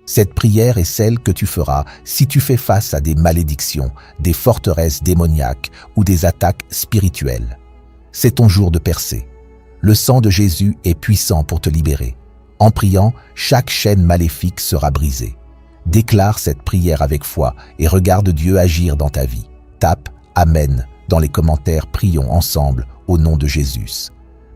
Cette prière est celle que tu feras si tu fais face à des malédictions, des forteresses démoniaques ou des attaques spirituelles. C'est ton jour de percer. Le sang de Jésus est puissant pour te libérer. En priant, chaque chaîne maléfique sera brisée. Déclare cette prière avec foi et regarde Dieu agir dans ta vie. Tape « Amen » dans les commentaires, prions ensemble au nom de Jésus.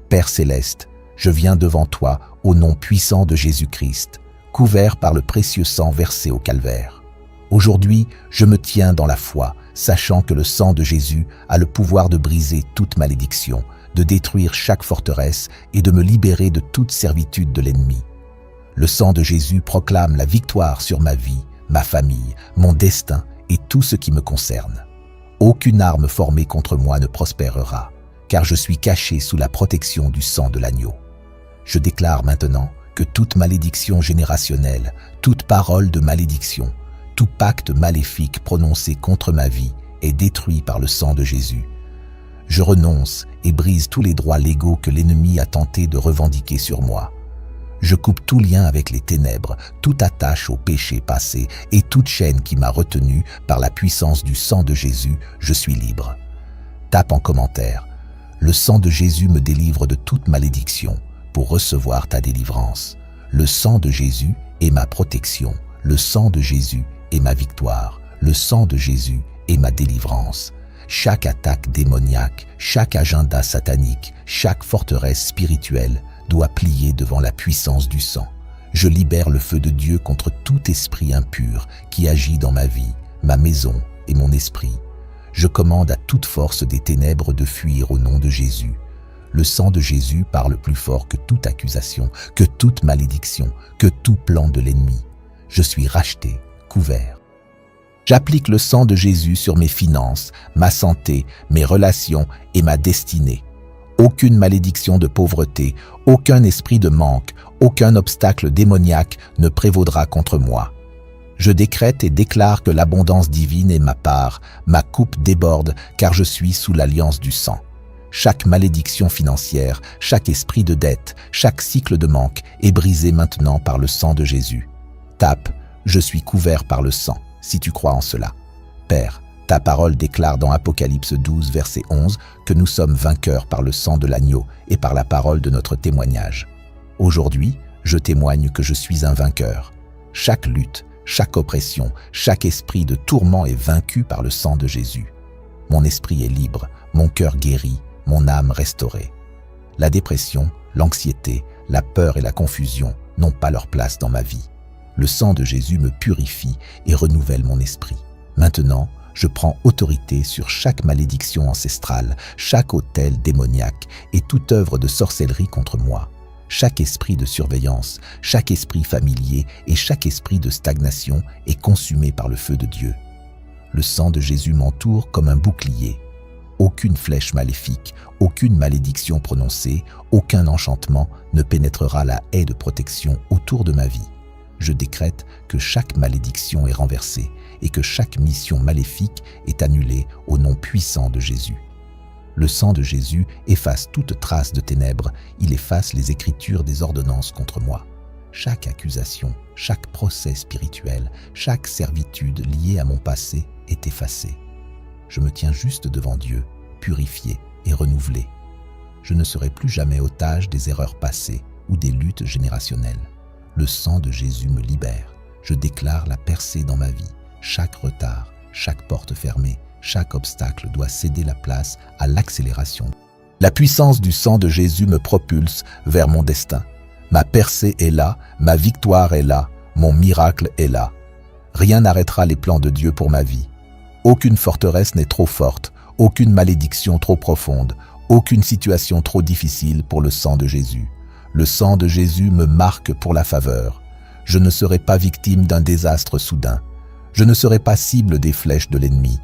Père céleste, je viens devant toi au nom puissant de Jésus-Christ, couvert par le précieux sang versé au calvaire. Aujourd'hui, je me tiens dans la foi, sachant que le sang de Jésus a le pouvoir de briser toute malédiction, de détruire chaque forteresse et de me libérer de toute servitude de l'ennemi. Le sang de Jésus proclame la victoire sur ma vie, ma famille, mon destin et tout ce qui me concerne. Aucune arme formée contre moi ne prospérera, car je suis caché sous la protection du sang de l'agneau. Je déclare maintenant que toute malédiction générationnelle, toute parole de malédiction, tout pacte maléfique prononcé contre ma vie est détruit par le sang de Jésus. Je renonce et brise tous les droits légaux que l'ennemi a tenté de revendiquer sur moi. Je coupe tout lien avec les ténèbres, toute attache au péché passé et toute chaîne qui m'a retenu par la puissance du sang de Jésus, je suis libre. Tape en commentaire. Le sang de Jésus me délivre de toute malédiction pour recevoir ta délivrance. Le sang de Jésus est ma protection. Le sang de Jésus est ma victoire. Le sang de Jésus est ma délivrance. Chaque attaque démoniaque, chaque agenda satanique, chaque forteresse spirituelle doit plier devant la puissance du sang. Je libère le feu de Dieu contre tout esprit impur qui agit dans ma vie, ma maison et mon esprit. Je commande à toute force des ténèbres de fuir au nom de Jésus. Le sang de Jésus parle plus fort que toute accusation, que toute malédiction, que tout plan de l'ennemi. Je suis racheté, couvert. J'applique le sang de Jésus sur mes finances, ma santé, mes relations et ma destinée. Aucune malédiction de pauvreté, aucun esprit de manque, aucun obstacle démoniaque ne prévaudra contre moi. Je décrète et déclare que l'abondance divine est ma part, ma coupe déborde car je suis sous l'alliance du sang. Chaque malédiction financière, chaque esprit de dette, chaque cycle de manque est brisé maintenant par le sang de Jésus. Tape, je suis couvert par le sang, si tu crois en cela. Père, ta parole déclare dans Apocalypse 12, verset 11, que nous sommes vainqueurs par le sang de l'agneau et par la parole de notre témoignage. Aujourd'hui, je témoigne que je suis un vainqueur. Chaque lutte, chaque oppression, chaque esprit de tourment est vaincu par le sang de Jésus. Mon esprit est libre, mon cœur guéri, mon âme restaurée. La dépression, l'anxiété, la peur et la confusion n'ont pas leur place dans ma vie. Le sang de Jésus me purifie et renouvelle mon esprit. Maintenant, je prends autorité sur chaque malédiction ancestrale, chaque autel démoniaque et toute œuvre de sorcellerie contre moi. Chaque esprit de surveillance, chaque esprit familier et chaque esprit de stagnation est consumé par le feu de Dieu. Le sang de Jésus m'entoure comme un bouclier. Aucune flèche maléfique, aucune malédiction prononcée, aucun enchantement ne pénétrera la haie de protection autour de ma vie. Je décrète que chaque malédiction est renversée et que chaque mission maléfique est annulée au nom puissant de Jésus. Le sang de Jésus efface toute trace de ténèbres, il efface les écritures des ordonnances contre moi. Chaque accusation, chaque procès spirituel, chaque servitude liée à mon passé est effacée. Je me tiens juste devant Dieu, purifié et renouvelé. Je ne serai plus jamais otage des erreurs passées ou des luttes générationnelles. Le sang de Jésus me libère. Je déclare la percée dans ma vie. Chaque retard, chaque porte fermée, chaque obstacle doit céder la place à l'accélération. La puissance du sang de Jésus me propulse vers mon destin. Ma percée est là, ma victoire est là, mon miracle est là. Rien n'arrêtera les plans de Dieu pour ma vie. Aucune forteresse n'est trop forte, aucune malédiction trop profonde, aucune situation trop difficile pour le sang de Jésus. Le sang de Jésus me marque pour la faveur. Je ne serai pas victime d'un désastre soudain. Je ne serai pas cible des flèches de l'ennemi.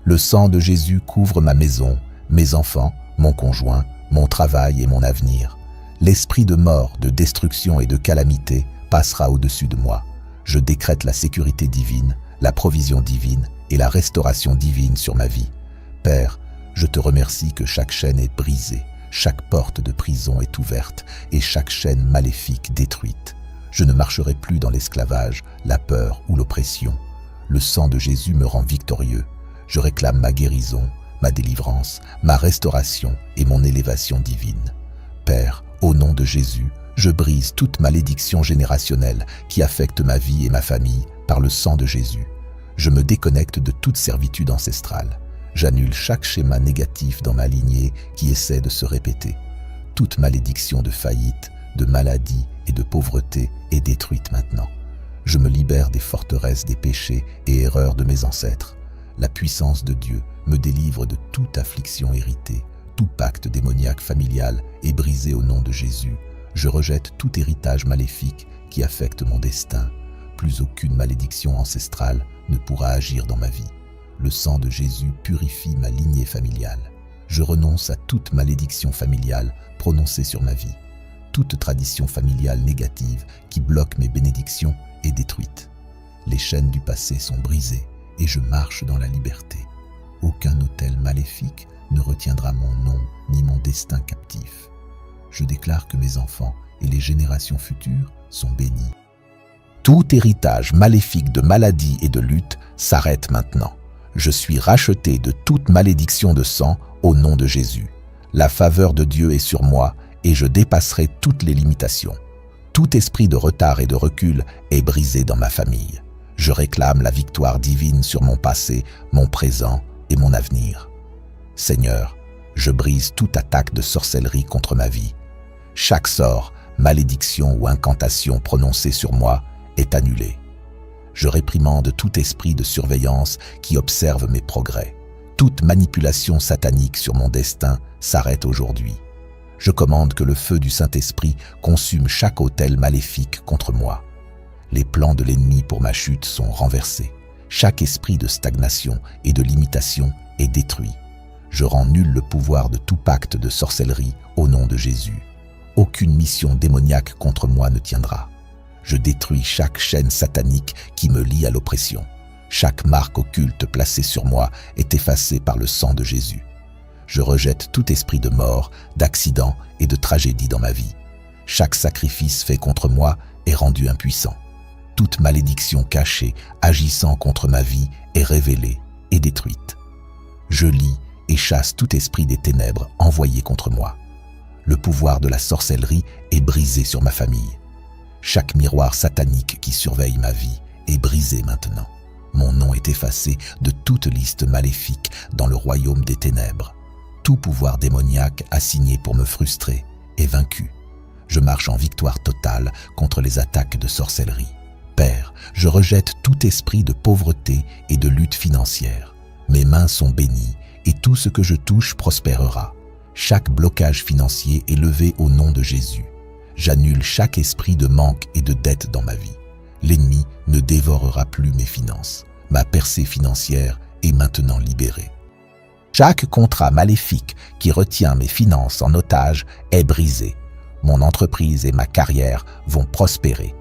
Le sang de Jésus couvre ma maison, mes enfants, mon conjoint, mon travail et mon avenir. L'esprit de mort, de destruction et de calamité passera au-dessus de moi. Je décrète la sécurité divine, la provision divine et la restauration divine sur ma vie. Père, je te remercie que chaque chaîne est brisée. Chaque porte de prison est ouverte et chaque chaîne maléfique détruite. Je ne marcherai plus dans l'esclavage, la peur ou l'oppression. Le sang de Jésus me rend victorieux. Je réclame ma guérison, ma délivrance, ma restauration et mon élévation divine. Père, au nom de Jésus, je brise toute malédiction générationnelle qui affecte ma vie et ma famille par le sang de Jésus. Je me déconnecte de toute servitude ancestrale. J'annule chaque schéma négatif dans ma lignée qui essaie de se répéter. Toute malédiction de faillite, de maladie et de pauvreté est détruite maintenant. Je me libère des forteresses des péchés et erreurs de mes ancêtres. La puissance de Dieu me délivre de toute affliction héritée. Tout pacte démoniaque familial est brisé au nom de Jésus. Je rejette tout héritage maléfique qui affecte mon destin. Plus aucune malédiction ancestrale ne pourra agir dans ma vie. Le sang de Jésus purifie ma lignée familiale. Je renonce à toute malédiction familiale prononcée sur ma vie. Toute tradition familiale négative qui bloque mes bénédictions est détruite. Les chaînes du passé sont brisées et je marche dans la liberté. Aucun autel maléfique ne retiendra mon nom ni mon destin captif. Je déclare que mes enfants et les générations futures sont bénis. Tout héritage maléfique de maladie et de lutte s'arrête maintenant. Je suis racheté de toute malédiction de sang au nom de Jésus. La faveur de Dieu est sur moi et je dépasserai toutes les limitations. Tout esprit de retard et de recul est brisé dans ma famille. Je réclame la victoire divine sur mon passé, mon présent et mon avenir. Seigneur, je brise toute attaque de sorcellerie contre ma vie. Chaque sort, malédiction ou incantation prononcée sur moi est annulée. Je réprimande tout esprit de surveillance qui observe mes progrès. Toute manipulation satanique sur mon destin s'arrête aujourd'hui. Je commande que le feu du Saint-Esprit consume chaque autel maléfique contre moi. Les plans de l'ennemi pour ma chute sont renversés. Chaque esprit de stagnation et de limitation est détruit. Je rends nul le pouvoir de tout pacte de sorcellerie au nom de Jésus. Aucune mission démoniaque contre moi ne tiendra. Je détruis chaque chaîne satanique qui me lie à l'oppression. Chaque marque occulte placée sur moi est effacée par le sang de Jésus. Je rejette tout esprit de mort, d'accident et de tragédie dans ma vie. Chaque sacrifice fait contre moi est rendu impuissant. Toute malédiction cachée, agissant contre ma vie, est révélée et détruite. Je lis et chasse tout esprit des ténèbres envoyé contre moi. Le pouvoir de la sorcellerie est brisé sur ma famille. Chaque miroir satanique qui surveille ma vie est brisé maintenant. Mon nom est effacé de toute liste maléfique dans le royaume des ténèbres. Tout pouvoir démoniaque assigné pour me frustrer est vaincu. Je marche en victoire totale contre les attaques de sorcellerie. Père, je rejette tout esprit de pauvreté et de lutte financière. Mes mains sont bénies et tout ce que je touche prospérera. Chaque blocage financier est levé au nom de Jésus. J'annule chaque esprit de manque et de dette dans ma vie. L'ennemi ne dévorera plus mes finances. Ma percée financière est maintenant libérée. Chaque contrat maléfique qui retient mes finances en otage est brisé. Mon entreprise et ma carrière vont prospérer.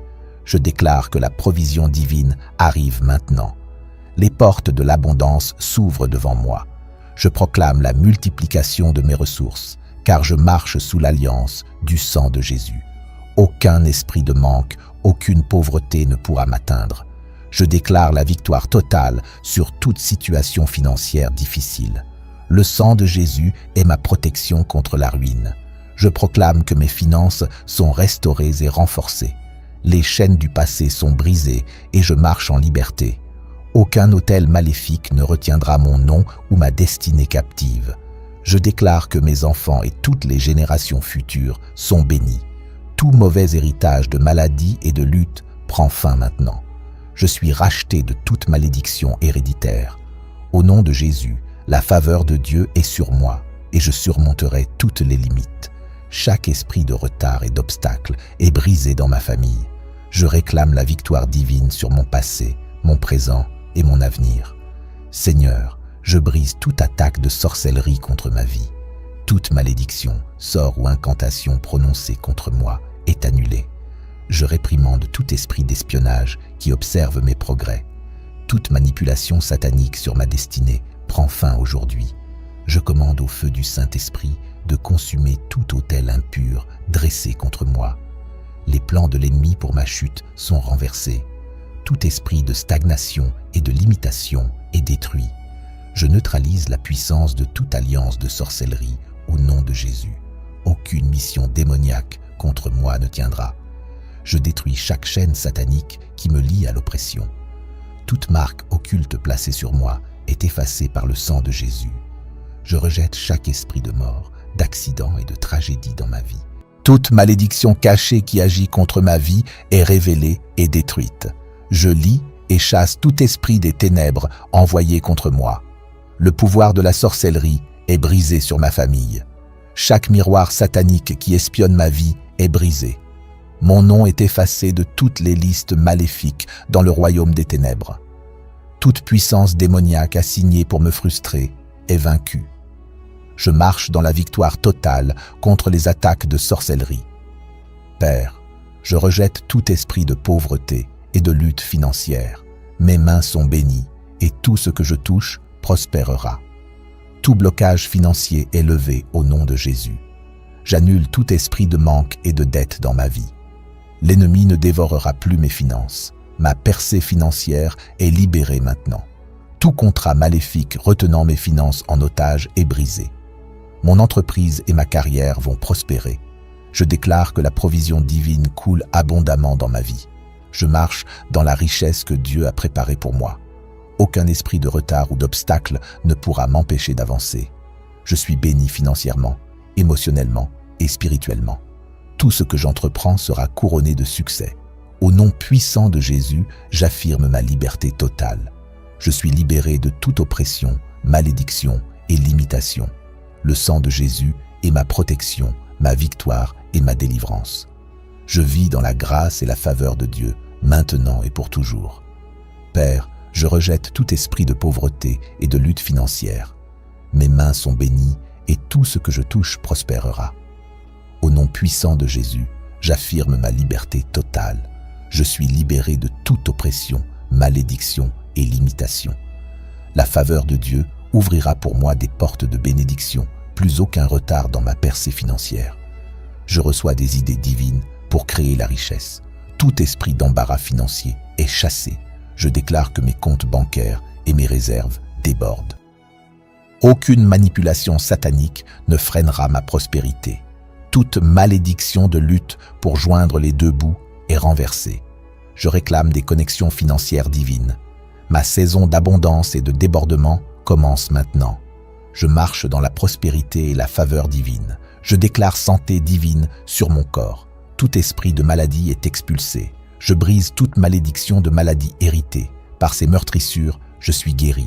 Je déclare que la provision divine arrive maintenant. Les portes de l'abondance s'ouvrent devant moi. Je proclame la multiplication de mes ressources, car je marche sous l'alliance du sang de Jésus. Aucun esprit de manque, aucune pauvreté ne pourra m'atteindre. Je déclare la victoire totale sur toute situation financière difficile. Le sang de Jésus est ma protection contre la ruine. Je proclame que mes finances sont restaurées et renforcées. Les chaînes du passé sont brisées et je marche en liberté. Aucun autel maléfique ne retiendra mon nom ou ma destinée captive. Je déclare que mes enfants et toutes les générations futures sont bénis. Tout mauvais héritage de maladie et de lutte prend fin maintenant. Je suis racheté de toute malédiction héréditaire. Au nom de Jésus, la faveur de Dieu est sur moi et je surmonterai toutes les limites. Chaque esprit de retard et d'obstacle est brisé dans ma famille. Je réclame la victoire divine sur mon passé, mon présent et mon avenir. Seigneur, je brise toute attaque de sorcellerie contre ma vie. Toute malédiction, sort ou incantation prononcée contre moi est annulée. Je réprimande tout esprit d'espionnage qui observe mes progrès. Toute manipulation satanique sur ma destinée prend fin aujourd'hui. Je commande au feu du Saint-Esprit de consumer tout autel impur dressé contre moi. Les plans de l'ennemi pour ma chute sont renversés. Tout esprit de stagnation et de limitation est détruit. Je neutralise la puissance de toute alliance de sorcellerie au nom de Jésus. Aucune mission démoniaque contre moi ne tiendra. Je détruis chaque chaîne satanique qui me lie à l'oppression. Toute marque occulte placée sur moi est effacée par le sang de Jésus. Je rejette chaque esprit de mort, d'accident et de tragédie dans ma vie. Toute malédiction cachée qui agit contre ma vie est révélée et détruite. Je lis et chasse tout esprit des ténèbres envoyé contre moi. Le pouvoir de la sorcellerie est brisé sur ma famille. Chaque miroir satanique qui espionne ma vie est brisé. Mon nom est effacé de toutes les listes maléfiques dans le royaume des ténèbres. Toute puissance démoniaque assignée pour me frustrer est vaincue. Je marche dans la victoire totale contre les attaques de sorcellerie. Père, je rejette tout esprit de pauvreté et de lutte financière. Mes mains sont bénies et tout ce que je touche prospérera. Tout blocage financier est levé au nom de Jésus. J'annule tout esprit de manque et de dette dans ma vie. L'ennemi ne dévorera plus mes finances. Ma percée financière est libérée maintenant. Tout contrat maléfique retenant mes finances en otage est brisé. Mon entreprise et ma carrière vont prospérer. Je déclare que la provision divine coule abondamment dans ma vie. Je marche dans la richesse que Dieu a préparée pour moi. Aucun esprit de retard ou d'obstacle ne pourra m'empêcher d'avancer. Je suis béni financièrement, émotionnellement et spirituellement. Tout ce que j'entreprends sera couronné de succès. Au nom puissant de Jésus, j'affirme ma liberté totale. Je suis libéré de toute oppression, malédiction et limitation. Le sang de Jésus est ma protection, ma victoire et ma délivrance. Je vis dans la grâce et la faveur de Dieu, maintenant et pour toujours. Père, je rejette tout esprit de pauvreté et de lutte financière. Mes mains sont bénies et tout ce que je touche prospérera. Au nom puissant de Jésus, j'affirme ma liberté totale. Je suis libéré de toute oppression, malédiction et limitation. La faveur de Dieu ouvrira pour moi des portes de bénédiction, plus aucun retard dans ma percée financière. Je reçois des idées divines pour créer la richesse. Tout esprit d'embarras financier est chassé. Je déclare que mes comptes bancaires et mes réserves débordent. Aucune manipulation satanique ne freinera ma prospérité. Toute malédiction de lutte pour joindre les deux bouts est renversée. Je réclame des connexions financières divines. Ma saison d'abondance et de débordement commence maintenant. Je marche dans la prospérité et la faveur divine. Je déclare santé divine sur mon corps. Tout esprit de maladie est expulsé. Je brise toute malédiction de maladie héritée. Par ces meurtrissures, je suis guéri.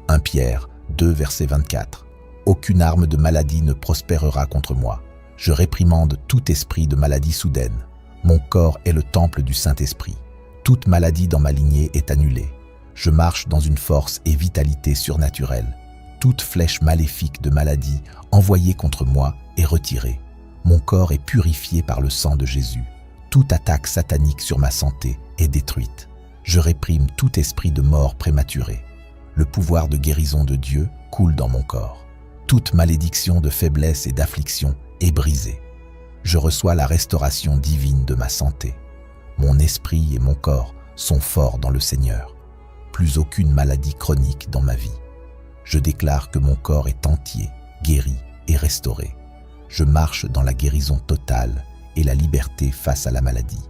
1 Pierre 2, verset 24. Aucune arme de maladie ne prospérera contre moi. Je réprimande tout esprit de maladie soudaine. Mon corps est le temple du Saint-Esprit. Toute maladie dans ma lignée est annulée. Je marche dans une force et vitalité surnaturelle. Toute flèche maléfique de maladie envoyée contre moi est retirée. Mon corps est purifié par le sang de Jésus. Toute attaque satanique sur ma santé est détruite. Je réprime tout esprit de mort prématurée. Le pouvoir de guérison de Dieu coule dans mon corps. Toute malédiction de faiblesse et d'affliction est brisée. Je reçois la restauration divine de ma santé. Mon esprit et mon corps sont forts dans le Seigneur. Plus aucune maladie chronique dans ma vie. Je déclare que mon corps est entier, guéri et restauré. Je marche dans la guérison totale et la liberté face à la maladie.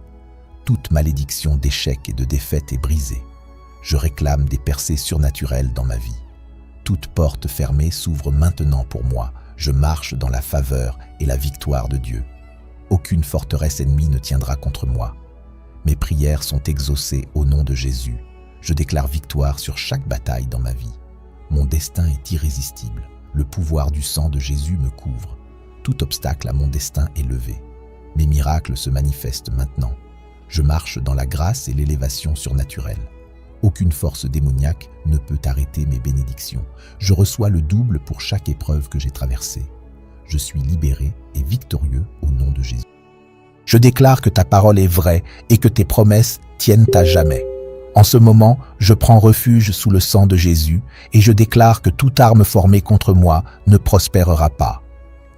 Toute malédiction d'échec et de défaite est brisée. Je réclame des percées surnaturelles dans ma vie. Toute porte fermée s'ouvre maintenant pour moi. Je marche dans la faveur et la victoire de Dieu. Aucune forteresse ennemie ne tiendra contre moi. Mes prières sont exaucées au nom de Jésus. Je déclare victoire sur chaque bataille dans ma vie. Mon destin est irrésistible. Le pouvoir du sang de Jésus me couvre. Tout obstacle à mon destin est levé. Mes miracles se manifestent maintenant. Je marche dans la grâce et l'élévation surnaturelle. Aucune force démoniaque ne peut arrêter mes bénédictions. Je reçois le double pour chaque épreuve que j'ai traversée. Je suis libéré et victorieux au nom de Jésus. Je déclare que ta parole est vraie et que tes promesses tiennent à jamais. En ce moment, je prends refuge sous le sang de Jésus et je déclare que toute arme formée contre moi ne prospérera pas.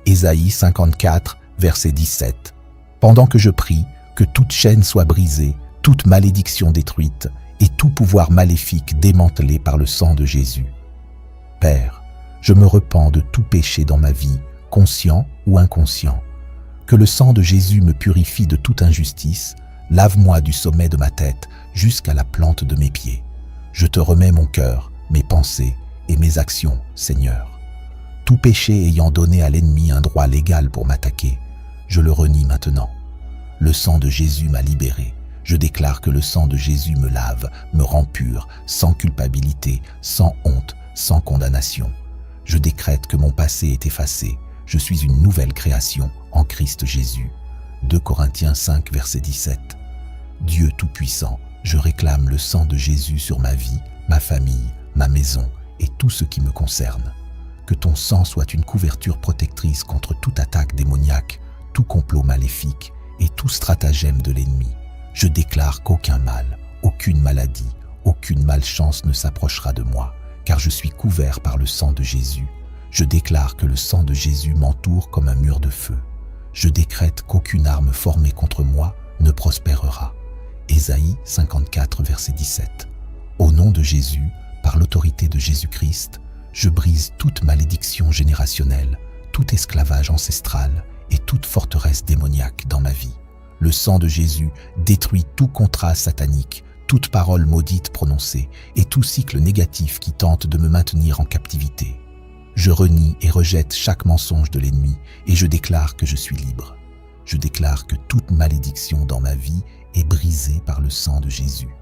Ésaïe 54, verset 17. Pendant que je prie, Que toute chaîne soit brisée, toute malédiction détruite et tout pouvoir maléfique démantelé par le sang de Jésus. Père, je me repens de tout péché dans ma vie, conscient ou inconscient. Que le sang de Jésus me purifie de toute injustice, lave-moi du sommet de ma tête jusqu'à la plante de mes pieds. Je te remets mon cœur, mes pensées et mes actions, Seigneur. Tout péché ayant donné à l'ennemi un droit légal pour m'attaquer, je le renie maintenant. Le sang de Jésus m'a libéré. Je déclare que le sang de Jésus me lave, me rend pur, sans culpabilité, sans honte, sans condamnation. Je décrète que mon passé est effacé. Je suis une nouvelle création en Christ Jésus. 2 Corinthiens 5, verset 17. Dieu Tout-Puissant, je réclame le sang de Jésus sur ma vie, ma famille, ma maison et tout ce qui me concerne. Que ton sang soit une couverture protectrice contre toute attaque démoniaque, tout complot maléfique et tout stratagème de l'ennemi. Je déclare qu'aucun mal, aucune maladie, aucune malchance ne s'approchera de moi, car je suis couvert par le sang de Jésus. Je déclare que le sang de Jésus m'entoure comme un mur de feu. Je décrète qu'aucune arme formée contre moi ne prospérera. Ésaïe 54, verset 17. Au nom de Jésus, par l'autorité de Jésus-Christ, je brise toute malédiction générationnelle, tout esclavage ancestral et toute forteresse démoniaque dans ma vie. Le sang de Jésus détruit tout contrat satanique, toute parole maudite prononcée et tout cycle négatif qui tente de me maintenir en captivité. Je renie et rejette chaque mensonge de l'ennemi et je déclare que je suis libre. Je déclare que toute malédiction dans ma vie est brisée par le sang de Jésus.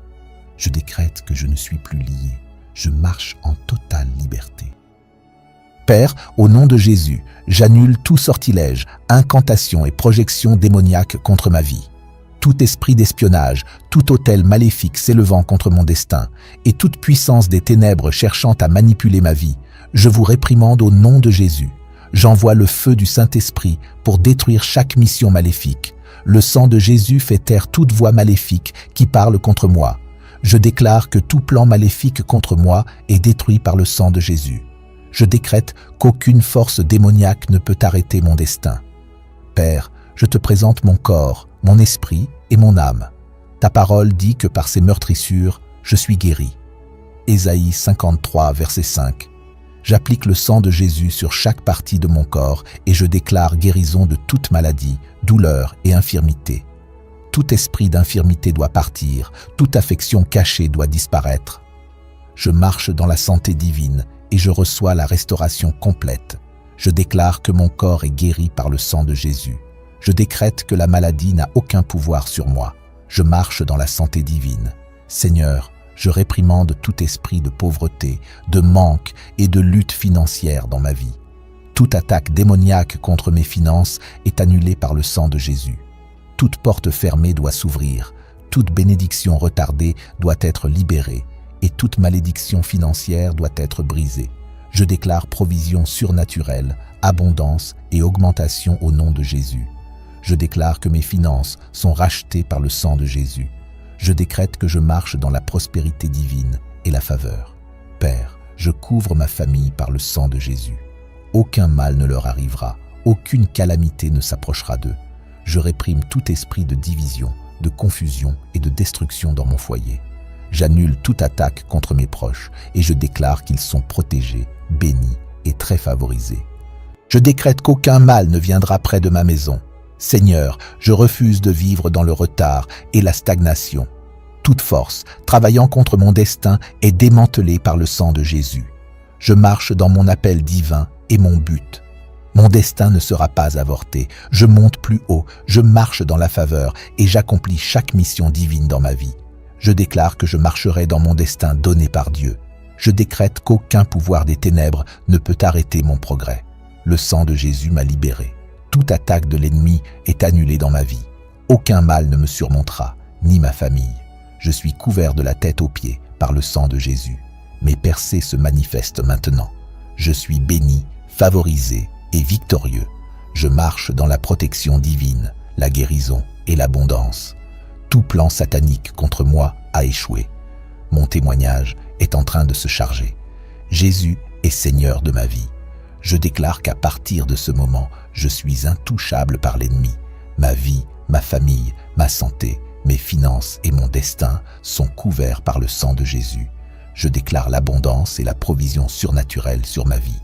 Je décrète que je ne suis plus lié. Je marche en totale liberté. Père, au nom de Jésus, j'annule tout sortilège, incantation et projection démoniaque contre ma vie. Tout esprit d'espionnage, tout autel maléfique s'élevant contre mon destin, et toute puissance des ténèbres cherchant à manipuler ma vie, je vous réprimande au nom de Jésus. J'envoie le feu du Saint-Esprit pour détruire chaque mission maléfique. Le sang de Jésus fait taire toute voix maléfique qui parle contre moi. Je déclare que tout plan maléfique contre moi est détruit par le sang de Jésus. Je décrète qu'aucune force démoniaque ne peut arrêter mon destin. Père, je te présente mon corps, mon esprit et mon âme. Ta parole dit que par ces meurtrissures, je suis guéri. Ésaïe 53, verset 5. J'applique le sang de Jésus sur chaque partie de mon corps et je déclare guérison de toute maladie, douleur et infirmité. Tout esprit d'infirmité doit partir, toute affection cachée doit disparaître. Je marche dans la santé divine et je reçois la restauration complète. Je déclare que mon corps est guéri par le sang de Jésus. Je décrète que la maladie n'a aucun pouvoir sur moi. Je marche dans la santé divine. Seigneur, je réprimande tout esprit de pauvreté, de manque et de lutte financière dans ma vie. Toute attaque démoniaque contre mes finances est annulée par le sang de Jésus. Toute porte fermée doit s'ouvrir, toute bénédiction retardée doit être libérée et toute malédiction financière doit être brisée. Je déclare provision surnaturelle, abondance et augmentation au nom de Jésus. Je déclare que mes finances sont rachetées par le sang de Jésus. Je décrète que je marche dans la prospérité divine et la faveur. Père, je couvre ma famille par le sang de Jésus. Aucun mal ne leur arrivera, aucune calamité ne s'approchera d'eux. Je réprime tout esprit de division, de confusion et de destruction dans mon foyer. J'annule toute attaque contre mes proches et je déclare qu'ils sont protégés, bénis et très favorisés. Je décrète qu'aucun mal ne viendra près de ma maison. Seigneur, je refuse de vivre dans le retard et la stagnation. Toute force travaillant contre mon destin est démantelée par le sang de Jésus. Je marche dans mon appel divin et mon but. Mon destin ne sera pas avorté. Je monte plus haut, je marche dans la faveur et j'accomplis chaque mission divine dans ma vie. Je déclare que je marcherai dans mon destin donné par Dieu. Je décrète qu'aucun pouvoir des ténèbres ne peut arrêter mon progrès. Le sang de Jésus m'a libéré. Toute attaque de l'ennemi est annulée dans ma vie. Aucun mal ne me surmontera, ni ma famille. Je suis couvert de la tête aux pieds par le sang de Jésus. Mes percées se manifestent maintenant. Je suis béni, favorisé et victorieux. Je marche dans la protection divine, la guérison et l'abondance. Tout plan satanique contre moi a échoué. Mon témoignage est en train de se charger. Jésus est Seigneur de ma vie. Je déclare qu'à partir de ce moment, je suis intouchable par l'ennemi. Ma vie, ma famille, ma santé, mes finances et mon destin sont couverts par le sang de Jésus. Je déclare l'abondance et la provision surnaturelle sur ma vie.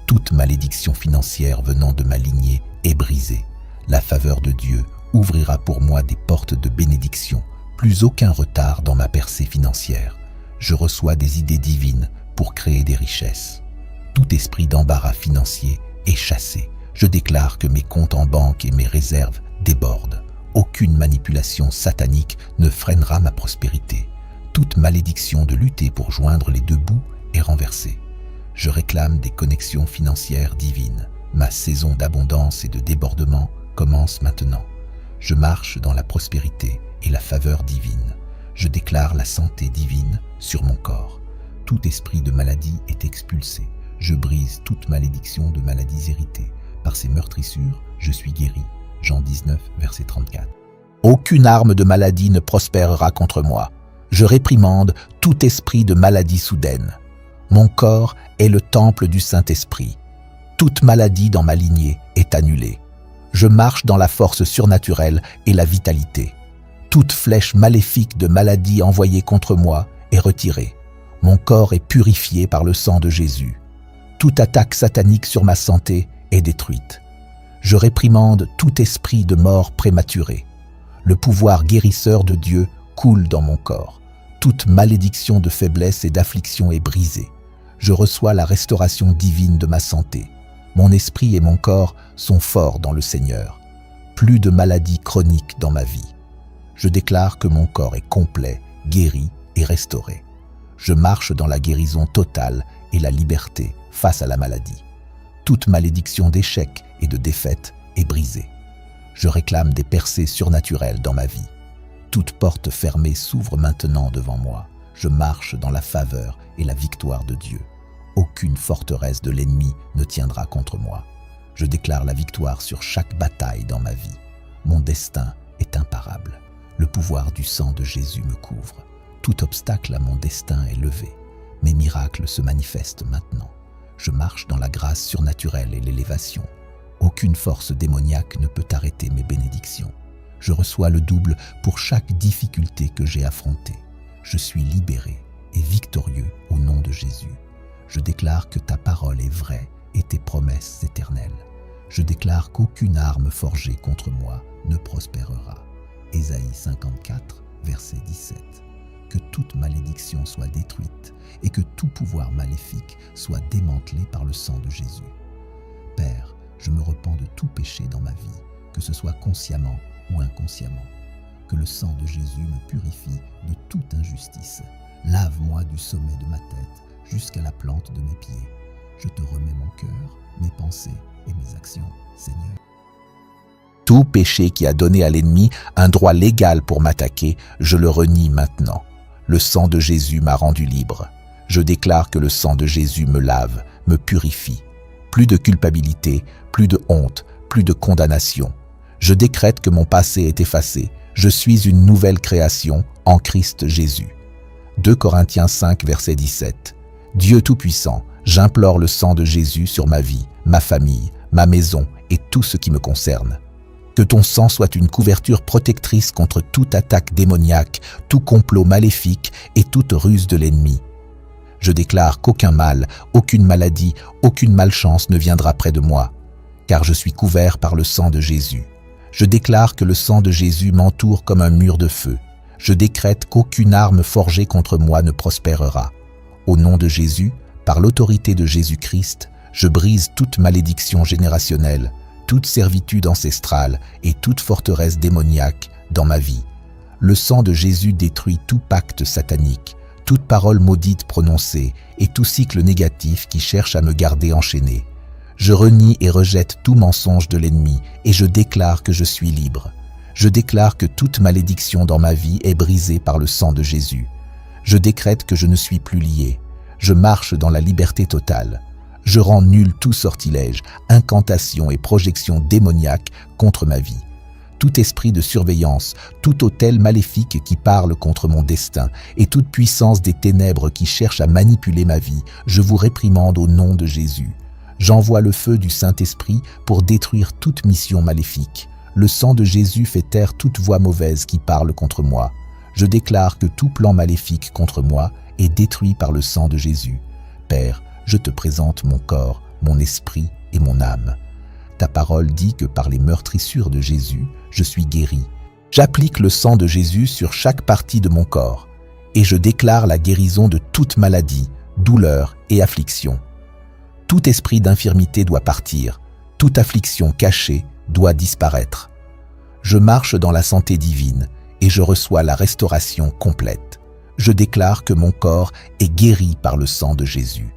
Toute malédiction financière venant de ma lignée est brisée. La faveur de Dieu ouvrira pour moi des portes de bénédiction. Plus aucun retard dans ma percée financière. Je reçois des idées divines pour créer des richesses. Tout esprit d'embarras financier est chassé. Je déclare que mes comptes en banque et mes réserves débordent. Aucune manipulation satanique ne freinera ma prospérité. Toute malédiction de lutter pour joindre les deux bouts est renversée. Je réclame des connexions financières divines. Ma saison d'abondance et de débordement commence maintenant. Je marche dans la prospérité et la faveur divine. Je déclare la santé divine sur mon corps. Tout esprit de maladie est expulsé. Je brise toute malédiction de maladies héritées. Par ces meurtrissures, je suis guéri. Jean 19, verset 34. Aucune arme de maladie ne prospérera contre moi. Je réprimande tout esprit de maladie soudaine. Mon corps est le temple du Saint-Esprit. Toute maladie dans ma lignée est annulée. Je marche dans la force surnaturelle et la vitalité. Toute flèche maléfique de maladie envoyée contre moi est retirée. Mon corps est purifié par le sang de Jésus. Toute attaque satanique sur ma santé est détruite. Je réprimande tout esprit de mort prématurée. Le pouvoir guérisseur de Dieu coule dans mon corps. Toute malédiction de faiblesse et d'affliction est brisée. Je reçois la restauration divine de ma santé. Mon esprit et mon corps sont forts dans le Seigneur. Plus de maladies chroniques dans ma vie. Je déclare que mon corps est complet, guéri et restauré. Je marche dans la guérison totale et la liberté face à la maladie. Toute malédiction d'échec et de défaite est brisée. Je réclame des percées surnaturelles dans ma vie. Toute porte fermée s'ouvre maintenant devant moi. Je marche dans la faveur et la victoire de Dieu. Aucune forteresse de l'ennemi ne tiendra contre moi. Je déclare la victoire sur chaque bataille dans ma vie. Mon destin est imparable. Le pouvoir du sang de Jésus me couvre. Tout obstacle à mon destin est levé. Mes miracles se manifestent maintenant. Je marche dans la grâce surnaturelle et l'élévation. Aucune force démoniaque ne peut arrêter mes bénédictions. Je reçois le double pour chaque difficulté que j'ai affrontée. Je suis libéré et victorieux au nom de Jésus. Je déclare que ta parole est vraie et tes promesses éternelles. Je déclare qu'aucune arme forgée contre moi ne prospérera. Ésaïe 54, verset 17. Que toute malédiction soit détruite et que tout pouvoir maléfique soit démantelé par le sang de Jésus. Père, je me repens de tout péché dans ma vie, que ce soit consciemment ou inconsciemment. Que le sang de Jésus me purifie de toute injustice. Lave-moi du sommet de ma tête jusqu'à la plante de mes pieds. Je te remets mon cœur, mes pensées et mes actions, Seigneur. Tout péché qui a donné à l'ennemi un droit légal pour m'attaquer, je le renie maintenant. Le sang de Jésus m'a rendu libre. Je déclare que le sang de Jésus me lave, me purifie. Plus de culpabilité, plus de honte, plus de condamnation. Je décrète que mon passé est effacé. Je suis une nouvelle création en Christ Jésus. 2 Corinthiens 5, verset 17. Dieu Tout-Puissant, j'implore le sang de Jésus sur ma vie, ma famille, ma maison et tout ce qui me concerne. Que ton sang soit une couverture protectrice contre toute attaque démoniaque, tout complot maléfique et toute ruse de l'ennemi. Je déclare qu'aucun mal, aucune maladie, aucune malchance ne viendra près de moi, car je suis couvert par le sang de Jésus. Je déclare que le sang de Jésus m'entoure comme un mur de feu. Je décrète qu'aucune arme forgée contre moi ne prospérera. Au nom de Jésus, par l'autorité de Jésus-Christ, je brise toute malédiction générationnelle, toute servitude ancestrale et toute forteresse démoniaque dans ma vie. Le sang de Jésus détruit tout pacte satanique, toute parole maudite prononcée et tout cycle négatif qui cherche à me garder enchaîné. Je renie et rejette tout mensonge de l'ennemi et je déclare que je suis libre. Je déclare que toute malédiction dans ma vie est brisée par le sang de Jésus. Je décrète que je ne suis plus lié. Je marche dans la liberté totale. Je rends nul tout sortilège, incantation et projection démoniaque contre ma vie. Tout esprit de surveillance, tout autel maléfique qui parle contre mon destin et toute puissance des ténèbres qui cherche à manipuler ma vie, je vous réprimande au nom de Jésus. J'envoie le feu du Saint-Esprit pour détruire toute mission maléfique. Le sang de Jésus fait taire toute voix mauvaise qui parle contre moi. Je déclare que tout plan maléfique contre moi est détruit par le sang de Jésus. Père, je te présente mon corps, mon esprit et mon âme. Ta parole dit que par les meurtrissures de Jésus, je suis guéri. J'applique le sang de Jésus sur chaque partie de mon corps et je déclare la guérison de toute maladie, douleur et affliction. Tout esprit d'infirmité doit partir, toute affliction cachée doit disparaître. Je marche dans la santé divine et je reçois la restauration complète. Je déclare que mon corps est guéri par le sang de Jésus.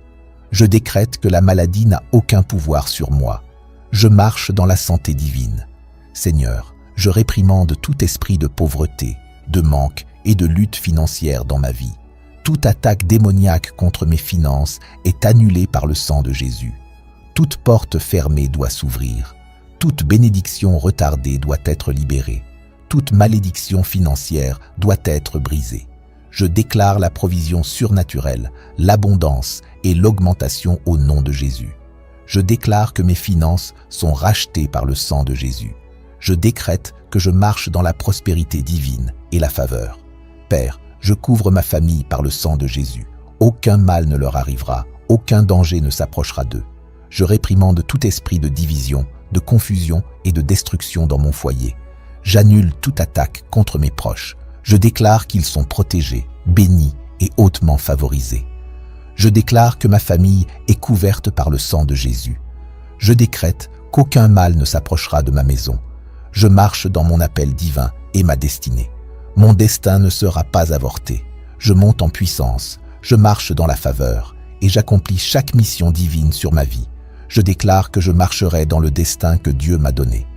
Je décrète que la maladie n'a aucun pouvoir sur moi. Je marche dans la santé divine. Seigneur, je réprimande tout esprit de pauvreté, de manque et de lutte financière dans ma vie. Toute attaque démoniaque contre mes finances est annulée par le sang de Jésus. Toute porte fermée doit s'ouvrir. Toute bénédiction retardée doit être libérée. Toute malédiction financière doit être brisée. Je déclare la provision surnaturelle, l'abondance et l'augmentation au nom de Jésus. Je déclare que mes finances sont rachetées par le sang de Jésus. Je décrète que je marche dans la prospérité divine et la faveur. Père, je couvre ma famille par le sang de Jésus. Aucun mal ne leur arrivera, aucun danger ne s'approchera d'eux. Je réprimande tout esprit de division, de confusion et de destruction dans mon foyer. J'annule toute attaque contre mes proches. Je déclare qu'ils sont protégés, bénis et hautement favorisés. Je déclare que ma famille est couverte par le sang de Jésus. Je décrète qu'aucun mal ne s'approchera de ma maison. Je marche dans mon appel divin et ma destinée. Mon destin ne sera pas avorté. Je monte en puissance, je marche dans la faveur et j'accomplis chaque mission divine sur ma vie. Je déclare que je marcherai dans le destin que Dieu m'a donné.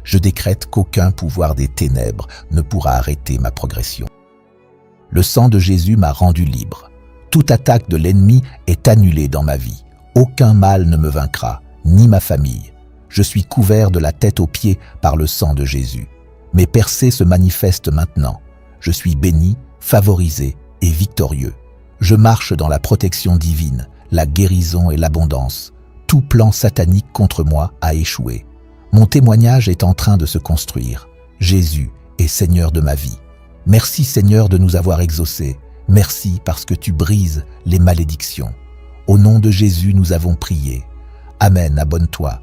Je décrète qu'aucun pouvoir des ténèbres ne pourra arrêter ma progression. Le sang de Jésus m'a rendu libre. Toute attaque de l'ennemi est annulée dans ma vie. Aucun mal ne me vaincra, ni ma famille. Je suis couvert de la tête aux pieds par le sang de Jésus. Mes percées se manifestent maintenant. Je suis béni, favorisé et victorieux. Je marche dans la protection divine, la guérison et l'abondance. Tout plan satanique contre moi a échoué. Mon témoignage est en train de se construire. Jésus est Seigneur de ma vie. Merci Seigneur de nous avoir exaucés. Merci parce que tu brises les malédictions. Au nom de Jésus, nous avons prié. Amen, abonne-toi,